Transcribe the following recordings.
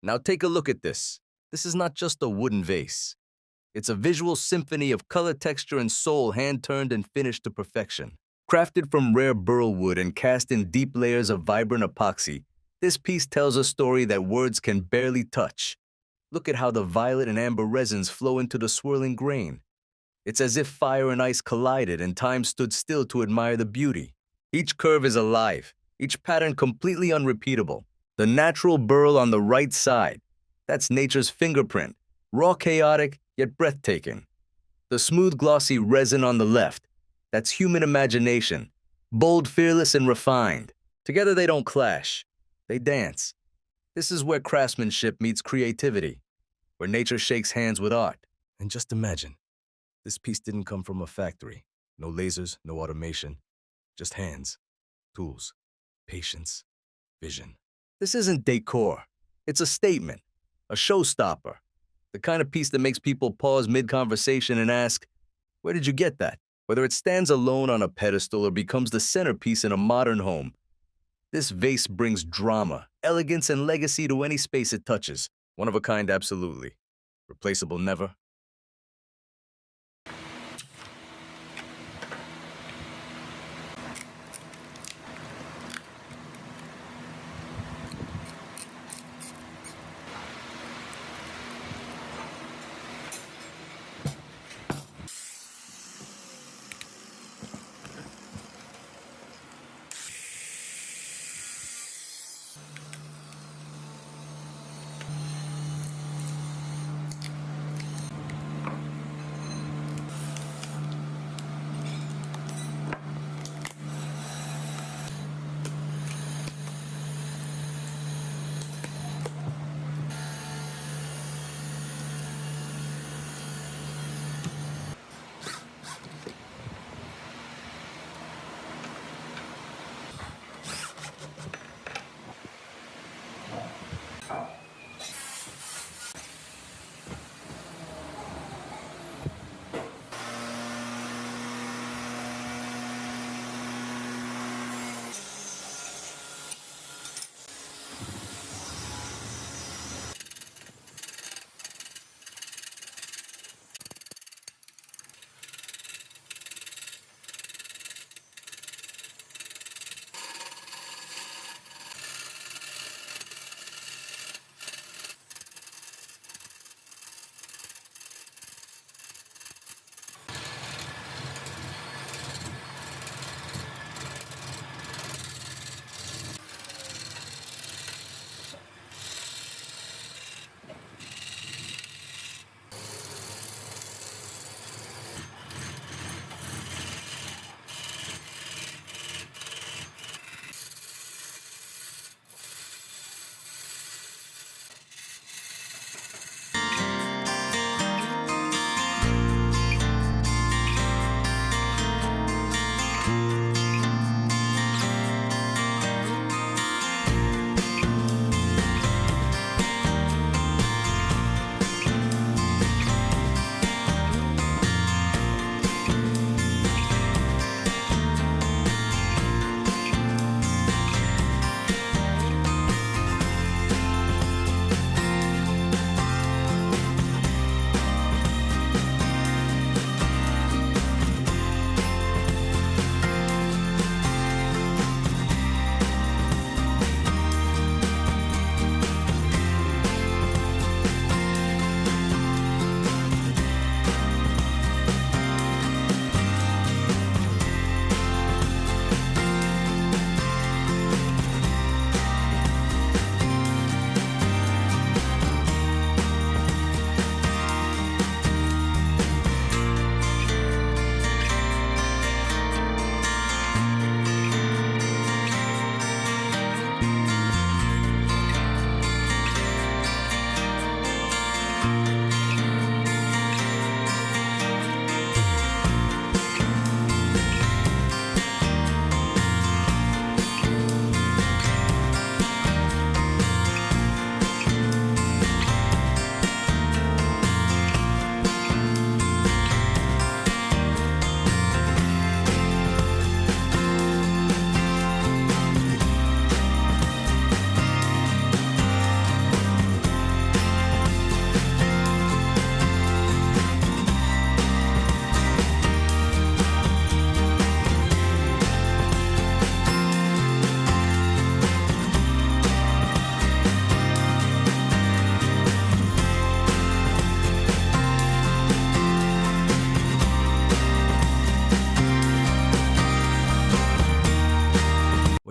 Now take a look at this. This is not just a wooden vase. It's a visual symphony of color, texture, and soul, hand-turned and finished to perfection. Crafted from rare burlwood and cast in deep layers of vibrant epoxy, this piece tells a story that words can barely touch. Look at how the violet and amber resins flow into the swirling grain. It's as if fire and ice collided and time stood still to admire the beauty. Each curve is alive, each pattern completely unrepeatable. The natural burl on the right side, that's nature's fingerprint, raw, chaotic, yet breathtaking. The smooth, glossy resin on the left, that's human imagination, bold, fearless, and refined. Together they don't clash, they dance. This is where craftsmanship meets creativity, where nature shakes hands with art. And just imagine, this piece didn't come from a factory. No lasers, no automation, just hands, tools, patience, vision. This isn't decor. It's a statement, a showstopper, the kind of piece that makes people pause mid-conversation and ask, where did you get that? Whether it stands alone on a pedestal or becomes the centerpiece in a modern home, this vase brings drama, elegance, and legacy to any space it touches. One of a kind, absolutely. Replaceable, never.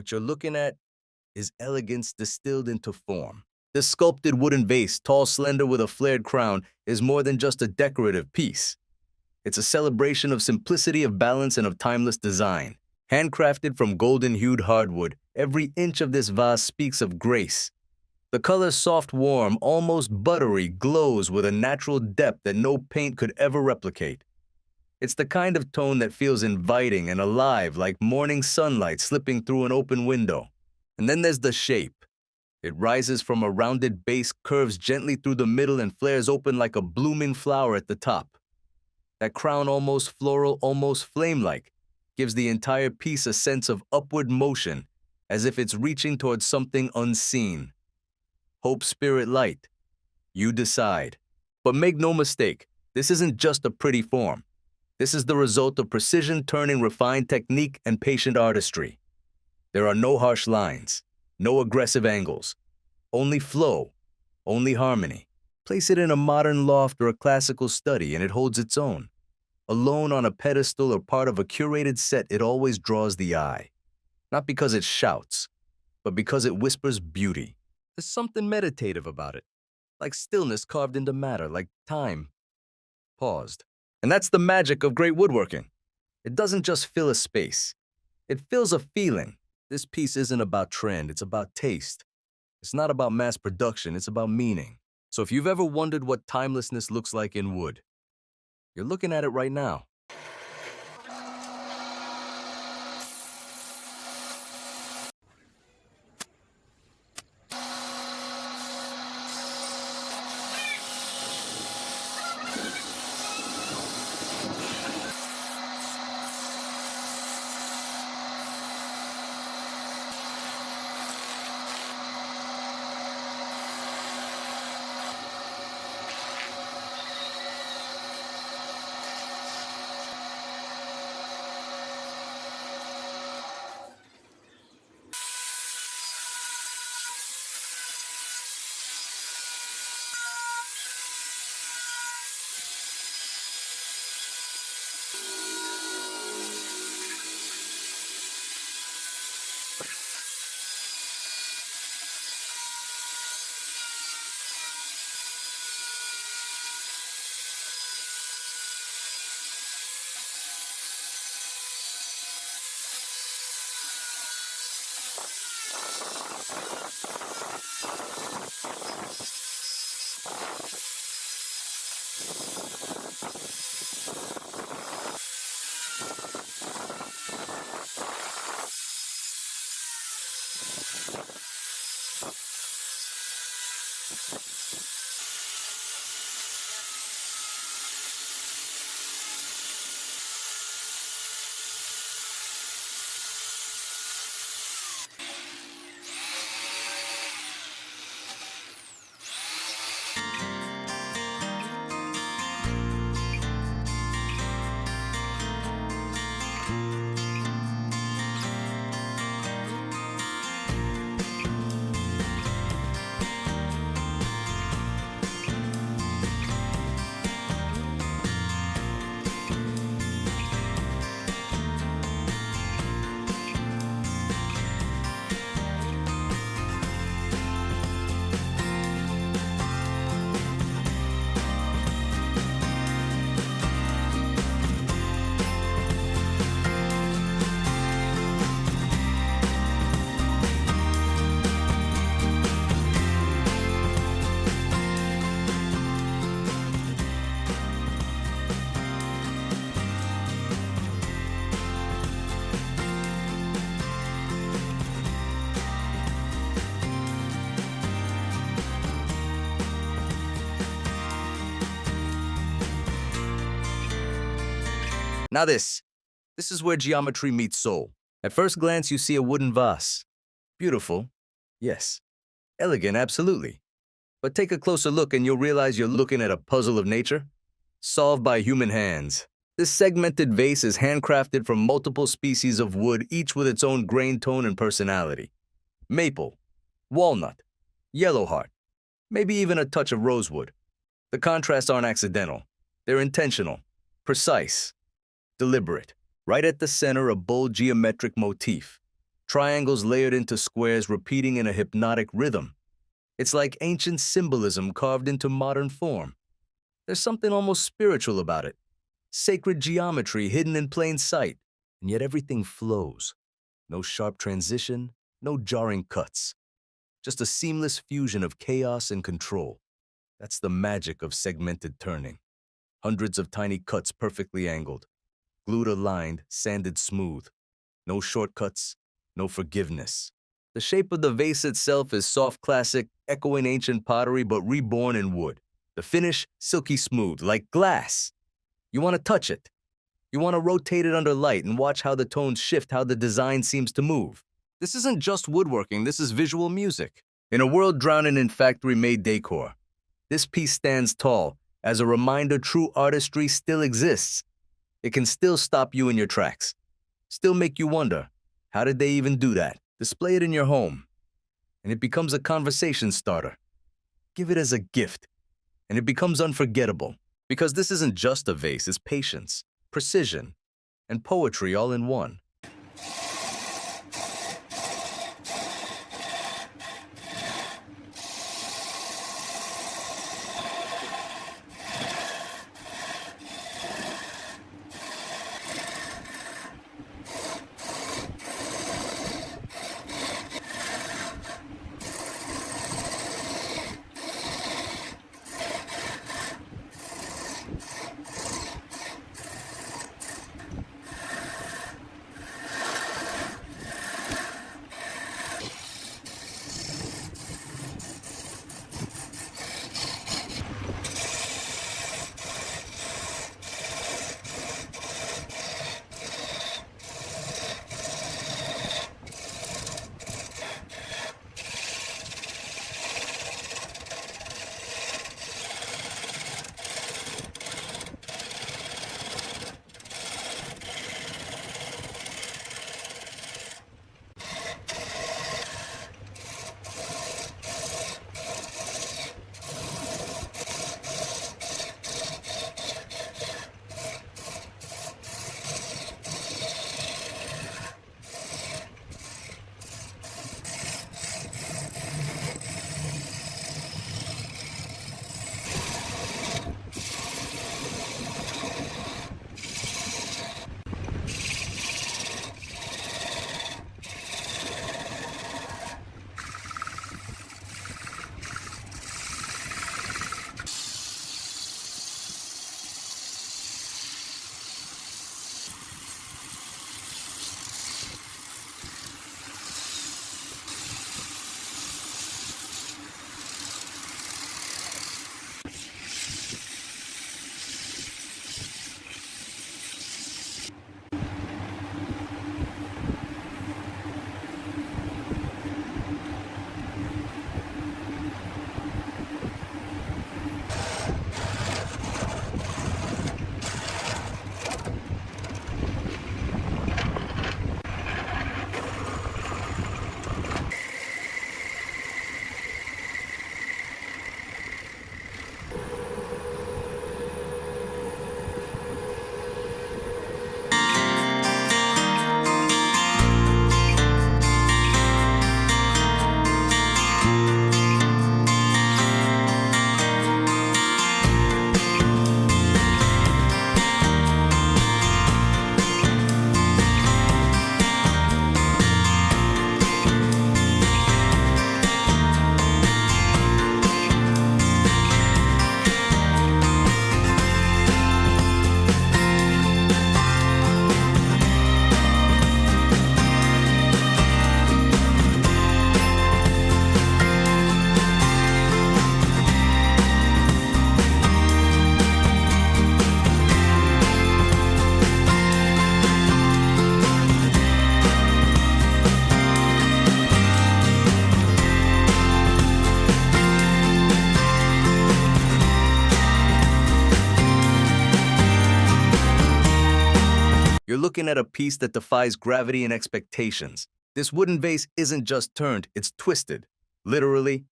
What you're looking at is elegance distilled into form. This sculpted wooden vase, tall, slender, with a flared crown, is more than just a decorative piece. It's a celebration of simplicity, of balance, and of timeless design. Handcrafted from golden-hued hardwood, every inch of this vase speaks of grace. The color, soft, warm, almost buttery, glows with a natural depth that no paint could ever replicate. It's the kind of tone that feels inviting and alive, like morning sunlight slipping through an open window. And then there's the shape. It rises from a rounded base, curves gently through the middle, and flares open like a blooming flower at the top. That crown, almost floral, almost flame-like, gives the entire piece a sense of upward motion, as if it's reaching towards something unseen. Hope, spirit, light. You decide. But make no mistake, this isn't just a pretty form. This is the result of precision turning, refined technique, and patient artistry. There are no harsh lines, no aggressive angles, only flow, only harmony. Place it in a modern loft or a classical study and it holds its own. Alone on a pedestal or part of a curated set, it always draws the eye. Not because it shouts, but because it whispers beauty. There's something meditative about it, like stillness carved into matter, like time paused. And that's the magic of great woodworking. It doesn't just fill a space. It fills a feeling. This piece isn't about trend, it's about taste. It's not about mass production, it's about meaning. So if you've ever wondered what timelessness looks like in wood, you're looking at it right now. Now this is where geometry meets soul. At first glance, you see a wooden vase. Beautiful, yes. Elegant, absolutely. But take a closer look and you'll realize you're looking at a puzzle of nature, solved by human hands. This segmented vase is handcrafted from multiple species of wood, each with its own grain tone and personality. Maple, walnut, yellowheart, maybe even a touch of rosewood. The contrasts aren't accidental. They're intentional, precise, deliberate. Right at the center, a bold geometric motif. triangles layered into squares repeating in a hypnotic rhythm. It's like ancient symbolism carved into modern form. There's something almost spiritual about it. Sacred geometry hidden in plain sight, and yet everything flows. No sharp transition, no jarring cuts. Just a seamless fusion of chaos and control. That's the magic of segmented turning. Hundreds of tiny cuts perfectly angled, glued aligned, sanded smooth. No shortcuts, no forgiveness. The shape of the vase itself is soft classic, echoing ancient pottery but reborn in wood. The finish, silky smooth, like glass. You want to touch it. You want to rotate it under light and watch how the tones shift, how the design seems to move. This isn't just woodworking, this is visual music. In a world drowning in factory-made decor, this piece stands tall as a reminder true artistry still exists. It can still stop you in your tracks. Still make you wonder, how did they even do that? Display it in your home, and it becomes a conversation starter. Give it as a gift, and it becomes unforgettable. Because this isn't just a vase, it's patience, precision, and poetry all in one. You're looking at a piece that defies gravity and expectations. This wooden vase isn't just turned, it's twisted. Literally,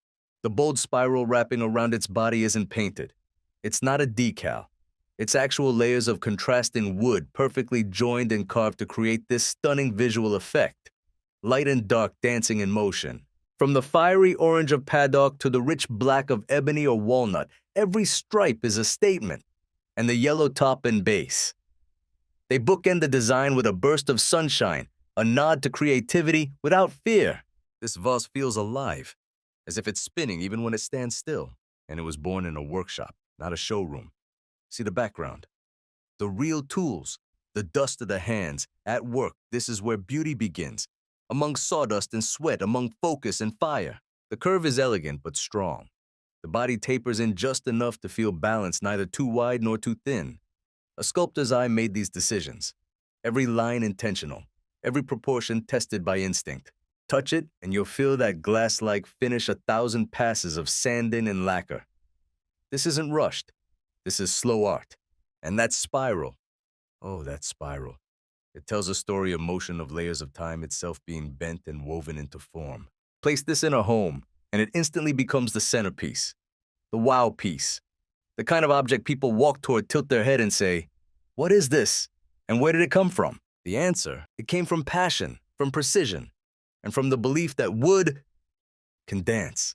the bold spiral wrapping around its body isn't painted. It's not a decal. It's actual layers of contrasting wood perfectly joined and carved to create this stunning visual effect. light and dark dancing in motion. From the fiery orange of paddock to the rich black of ebony or walnut, every stripe is a statement, and the yellow top and base. They bookend the design with a burst of sunshine, a nod to creativity without fear. This vase feels alive, as if it's spinning even when it stands still, and it was born in a workshop, not a showroom. See the background? The real tools, the dust of the hands, at work. This is where beauty begins, among sawdust and sweat, among focus and fire. The curve is elegant but strong. The body tapers in just enough to feel balanced, neither too wide nor too thin. A sculptor's eye made these decisions. Every line intentional, every proportion tested by instinct. Touch it, and you'll feel that glass-like finish, 1,000 passes of sanding and lacquer. This isn't rushed. This is slow art. And that spiral, oh, that spiral. It tells a story of motion, of layers of time itself being bent and woven into form. Place this in a home, and it instantly becomes the centerpiece, the wow piece, the kind of object people walk toward, tilt their head, and say, "What is this? And where did it come from?" The answer, it came from passion, from precision, and from the belief that wood can dance.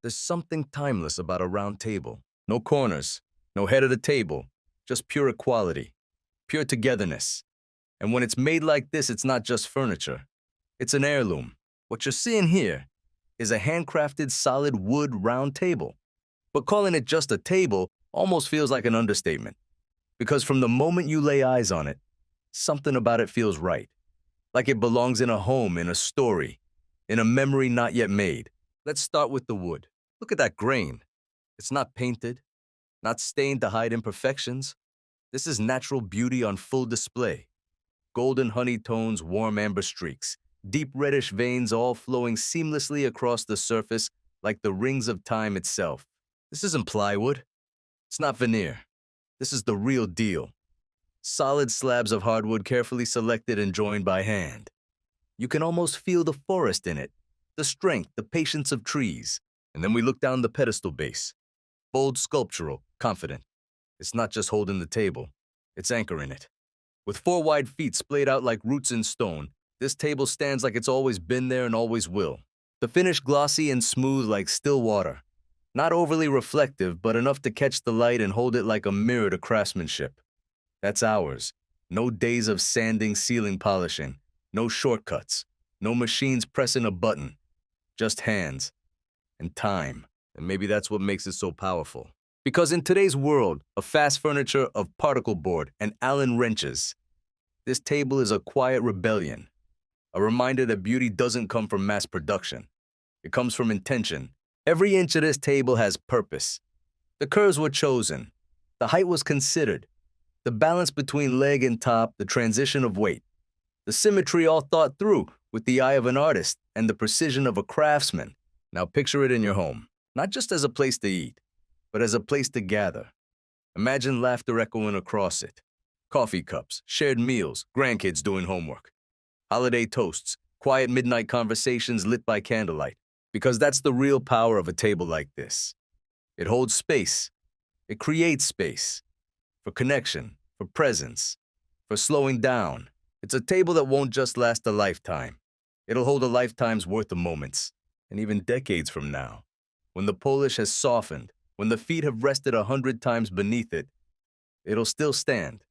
There's something timeless about a round table, No corners, no head of the table, just pure equality, pure togetherness. And when it's made like this, it's not just furniture. It's an heirloom. What you're seeing here is a handcrafted solid wood round table. But calling it just a table almost feels like an understatement. Because from the moment you lay eyes on it, something about it feels right. Like it belongs in a home, in a story, in a memory not yet made. Let's start with the wood. Look at that grain. It's not painted, not stained to hide imperfections. This is natural beauty on full display. Golden honey tones, warm amber streaks, deep reddish veins all flowing seamlessly across the surface like the rings of time itself. This isn't plywood. It's not veneer. This is the real deal. Solid slabs of hardwood carefully selected and joined by hand. You can almost feel the forest in it, the strength, the patience of trees. And then we look down the pedestal base. Bold, sculptural, confident. It's not just holding the table, it's anchoring it. With four wide feet splayed out like roots in stone, this table stands like it's always been there and always will. The finish glossy and smooth like still water. Not overly reflective, but enough to catch the light and hold it like a mirror to craftsmanship. That's ours. No days of sanding, sealing, polishing. No shortcuts. No machines pressing a button. Just hands. And time. And maybe that's what makes it so powerful. Because in today's world of fast furniture, of particle board, and Allen wrenches, this table is a quiet rebellion. A reminder that beauty doesn't come from mass production. It comes from intention. Every inch of this table has purpose. The curves were chosen. The height was considered. The balance between leg and top, the transition of weight. The symmetry all thought through with the eye of an artist and the precision of a craftsman. Now picture it in your home, not just as a place to eat, but as a place to gather. Imagine laughter echoing across it. Coffee cups, shared meals, grandkids doing homework. Holiday toasts, quiet midnight conversations lit by candlelight. Because that's the real power of a table like this. It holds space. It creates space. For connection, for presence, for slowing down. It's a table that won't just last a lifetime. It'll hold a lifetime's worth of moments, and even decades from now. When the polish has softened, when the feet have rested 100 times beneath it, it'll still stand,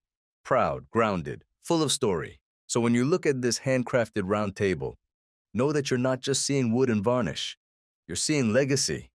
proud, grounded, full of story. So when you look at this handcrafted round table, know that you're not just seeing wood and varnish. You're seeing legacy.